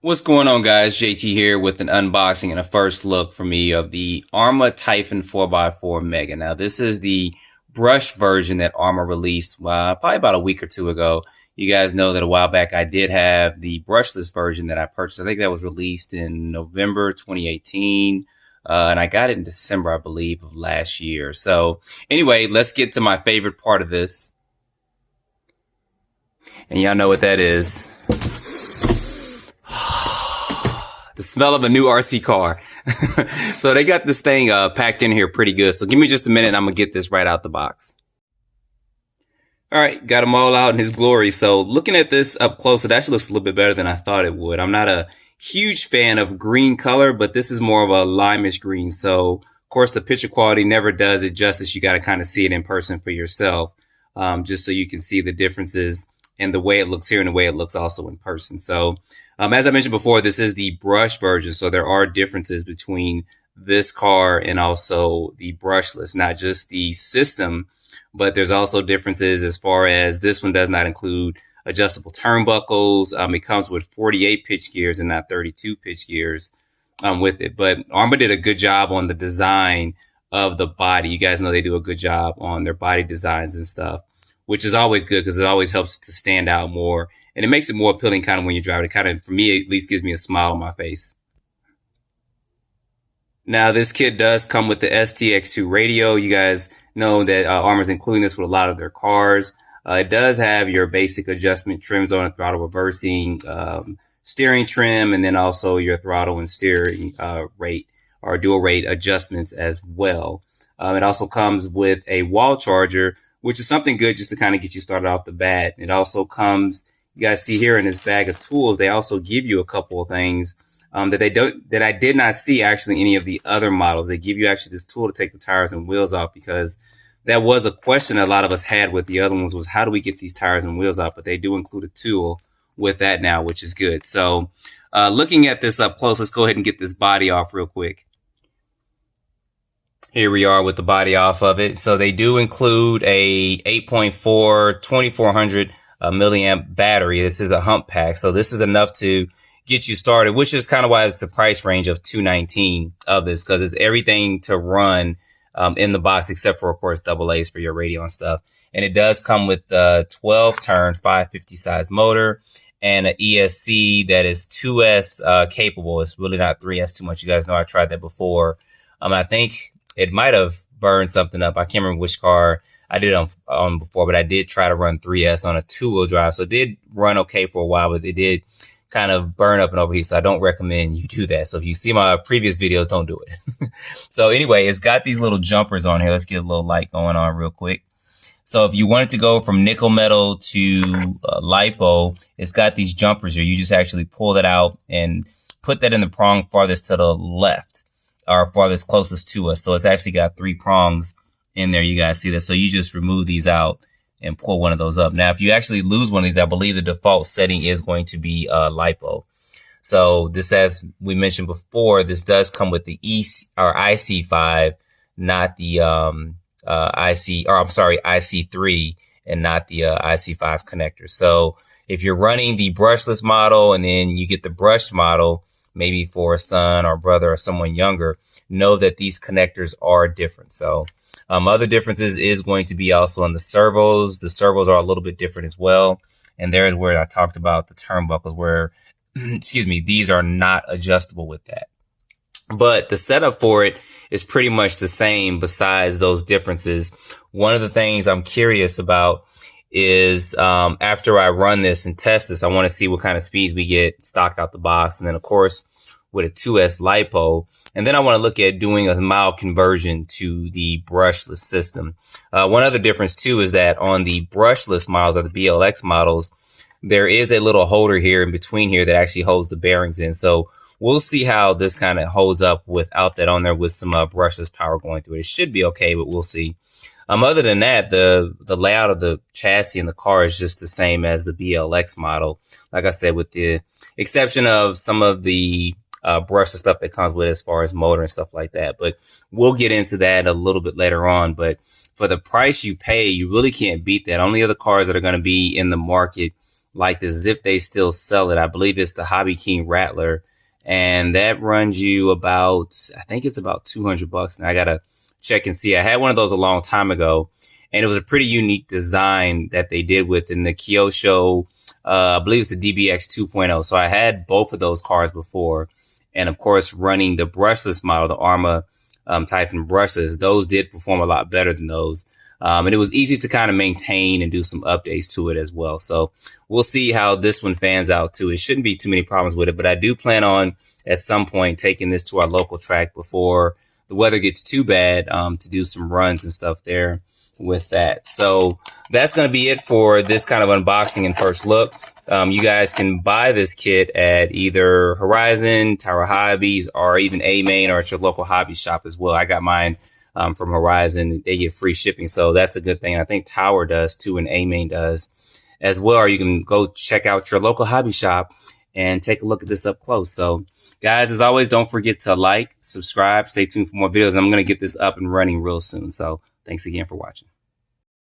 What's going on, guys? JT here with an unboxing and a first look for me of the Arrma Typhon 4x4 Mega. Now, this is the brush version that Arrma released probably about a week or two ago. You guys know that a while back I did have the brushless version that I purchased. I think that was released in November 2018. And I got it in December, I believe, of last year. So anyway, let's get to my favorite part of this. And y'all know what that is. The smell of a new RC car. So they got this thing packed in here pretty good. So give me just a minute and I'm going to get this right out the box. All right, got them all out in his glory. So looking at this up close, it actually looks a little bit better than I thought it would. I'm not a huge fan of green color, but this is more of a limeish green. So of course the picture quality never does it justice. You got to kind of see it in person for yourself, just so you can see the differences in the way it looks here and the way it looks also in person. So as I mentioned before, this is the brush version. So there are differences between this car and also the brushless, not just the system, but there's also differences as far as this one does not include adjustable turnbuckles. It comes with 48 pitch gears and not 32 pitch gears with it. But Arrma did a good job on the design of the body. You guys know they do a good job on their body designs and stuff, which is always good because it always helps to stand out more. And it makes it more appealing kind of when you drive it. It kind of, for me, at least gives me a smile on my face. Now, this kit does come with the STX2 radio. You guys know that Arrma's including this with a lot of their cars. It does have your basic adjustment trims on it, throttle reversing, steering trim, and then also your throttle and steering rate or dual rate adjustments as well. It also comes with a wall charger, which is something good just to kind of get you started off the bat. It also comes, you guys see here in this bag of tools, they also give you a couple of things that I did not see actually in any of the other models. They give you actually this tool to take the tires and wheels off, because that was a question a lot of us had with the other ones, was how do we get these tires and wheels off? But they do include a tool with that now, which is good. So looking at this up close, let's go ahead and get this body off real quick. Here we are with the body off of it. So they do include a 8.4 2400 milliamp battery. This is a hump pack. So this is enough to get you started, which is kind of why it's the price range of $219 of this, because it's everything to run in the box, except for, of course, double A's for your radio and stuff. And it does come with a 12-turn 550 size motor and an ESC that is 2S capable. It's really not 3S too much. You guys know I tried that before. I think it might have burned something up. I can't remember which car I did on before, but I did try to run 3S on a 2-wheel drive. So it did run okay for a while, but it did kind of burn up and overheat. So I don't recommend you do that. So if you see my previous videos, don't do it. So anyway, it's got these little jumpers on here. Let's get a little light going on real quick. So if you wanted to go from nickel metal to lipo, it's got these jumpers here. You just actually pull that out and put that in the prong farthest to the left, or farthest closest to us. So it's actually got 3 prongs in there. You guys see that? So you just remove these out and pull one of those up. Now, if you actually lose one of these, I believe the default setting is going to be lipo. So this, as we mentioned before, this does come with the IC5, not the IC3, and not the IC5 connector. So if you're running the brushless model and then you get the brushed model, maybe for a son or brother or someone younger, know that these connectors are different. So other differences is going to be also in the servos. The servos are a little bit different as well. And there's where I talked about the turnbuckles where, excuse me, these are not adjustable with that. But the setup for it is pretty much the same besides those differences. One of the things I'm curious about is after I run this and test this, I want to see what kind of speeds we get stock out the box. And then, of course, with a 2S lipo. And then I want to look at doing a mild conversion to the brushless system. One other difference, too, is that on the brushless models or the BLX models, there is a little holder here in between here that actually holds the bearings in. So we'll see how this kind of holds up without that on there with some brushless power going through it. It should be okay, but we'll see. Other than that, the layout of the chassis in the car is just the same as the BLX model. Like I said, with the exception of some of the brushless stuff that comes with it as far as motor and stuff like that. But we'll get into that a little bit later on. But for the price you pay, you really can't beat that. Only other cars that are going to be in the market like this, as if they still sell it. I believe it's the Hobby King Rattler, and that runs you about, I think it's about $200 now. I gotta check and see. I had one of those a long time ago, and it was a pretty unique design that they did within the Kyosho. I believe it's the DBX 2.0. So I had both of those cars before, and of course, running the brushless model, the Arrma Typhon brushless, those did perform a lot better than those. And it was easy to kind of maintain and do some updates to it as well. So we'll see how this one fans out too. It shouldn't be too many problems with it, but I do plan on at some point taking this to our local track before the weather gets too bad, to do some runs and stuff there with that. So that's going to be it for this kind of unboxing and first look. You guys can buy this kit at either Horizon, Tower Hobbies, or even A-Main, or at your local hobby shop as well. I got mine from Horizon. They get free shipping, so that's a good thing. I think Tower does too, and A-Main does as well. Or you can go check out your local hobby shop and take a look at this up close. So guys, as always, don't forget to like, subscribe, stay tuned for more videos. I'm going to get this up and running real soon. So thanks again for watching.